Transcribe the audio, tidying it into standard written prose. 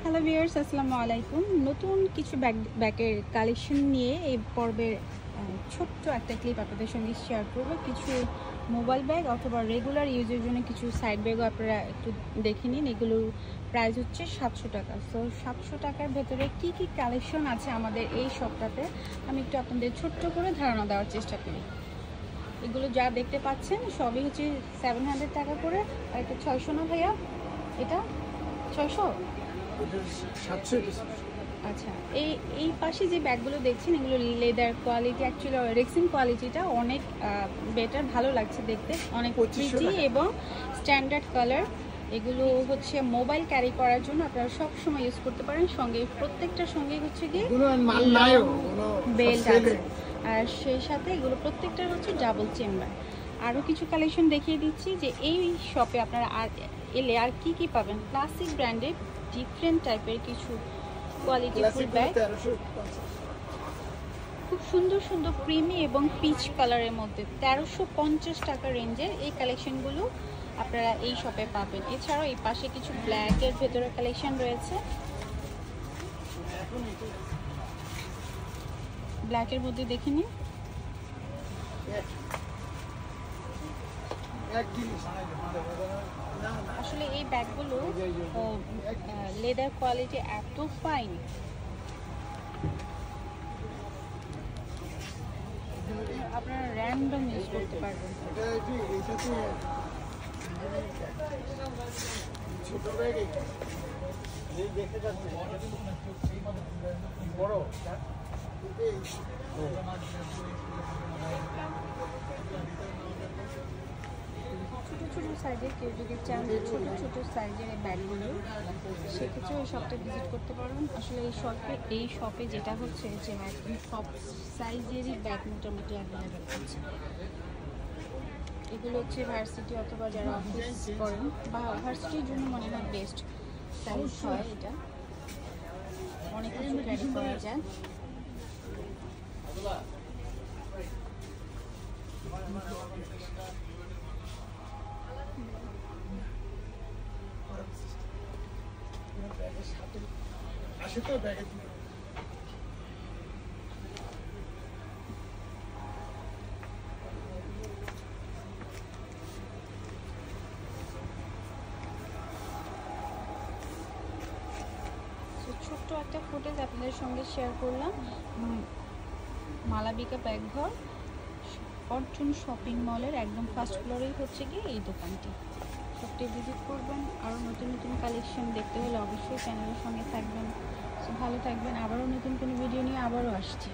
Hello viewers, আসসালামু আলাইকুম। নতুন কিছু ব্যাগের কালেকশন নিয়ে এই পর্বের ছোট্ট একটা ক্লিপ আপনাদের সঙ্গে শেয়ার করবো। কিছু মোবাইল ব্যাগ অথবা রেগুলার ইউজের জন্য কিছু সাইড ব্যাগও আপনারা একটু দেখে নিন। এগুলোর প্রাইস হচ্ছে 700 টাকা। সো 700 টাকার ভেতরে কি কি কালেকশন আছে আমাদের এই শপটাতে আমি একটু আপনাদের ছোট্ট করে ধারণা দেওয়ার চেষ্টা করি। এগুলো যা দেখতে পাচ্ছেন সবই হচ্ছে 700 টাকা করে। আর এটা 600 না ভাইয়া? এটা 600? আচ্ছা, এই পাশে যে ব্যাগগুলো দেখছেন এগুলো লেদার কোয়ালিটি, অ্যাকচুয়ালি রেক্সিন কোয়ালিটিটা অনেক বেটার, ভালো লাগছে দেখতে, অনেক প্রিটি এবং স্ট্যান্ডার্ড কালার। এগুলো হচ্ছে মোবাইল ক্যারি করার জন্য আপনারা সব সময় ইউজ করতে পারেন। সঙ্গে প্রত্যেকটার সঙ্গে হচ্ছে গিয়ে বেল্ট আছে, আর সেই সাথে এগুলো প্রত্যেকটার হচ্ছে ডাবল চেম্বার। আরও কিছু কালেকশন দেখিয়ে দিচ্ছি যে এই শপে আপনারা আর এলে আর কি কি পাবেন। ক্লাসিক ব্র্যান্ডের ডিফারেন্ট টাইপের কিছু কোয়ালিটি ফুল ব্যাগ, খুব সুন্দর সুন্দর ক্রিমি এবং পিচ কালারের মধ্যে 1350 টাকা রেঞ্জের এই কালেকশনগুলো আপনারা এই শপে পাবেন। এছাড়াও এই পাশে কিছু ব্ল্যাকের ভেতরে কালেকশন রয়েছে। ব্ল্যাকের মধ্যে দেখে নিন। আসলে এই ব্যাগগুলো লেদার কোয়ালিটি এত ফাইন, আপনারা র্যান্ডম ইউজ করতে পারবেন। ছোটো ছোটো সাইজের কেউ যদি চান ছোটো ছোটো সাইজের এই ব্যাগগুলো, সেক্ষেত্রে ওই শপটা ভিজিট করতে পারবেন। আসলে এই শপে যেটা হচ্ছে যে একদম সব সাইজেরই ব্যাগ মোটামুটি অ্যাভেলেবেল আছে। এগুলো হচ্ছে ভার্সিটি অথবা যারা অফিস করেন বা ভার্সিটির জন্য মনে হয় বেস্ট সাইজ হয়। এটা অনেক কিছু ক্যারি করা যায়। ছোট্ট একটা ফুটেজ আপনাদের সঙ্গে শেয়ার করলাম। মালাবিকা ব্যাগঘর ফরচুন শপিং মলের একদম ফার্স্ট ফ্লোরেই হচ্ছে গিয়ে এই দোকানটি। সবটি ভিজিট করবেন। আরও নতুন নতুন কালেকশন দেখতে হলে অবশ্যই চ্যানেলের সঙ্গে থাকবেন। ভালো থাকবেন। আবারও নতুন কোনো ভিডিও নিয়ে আবারও আসছি।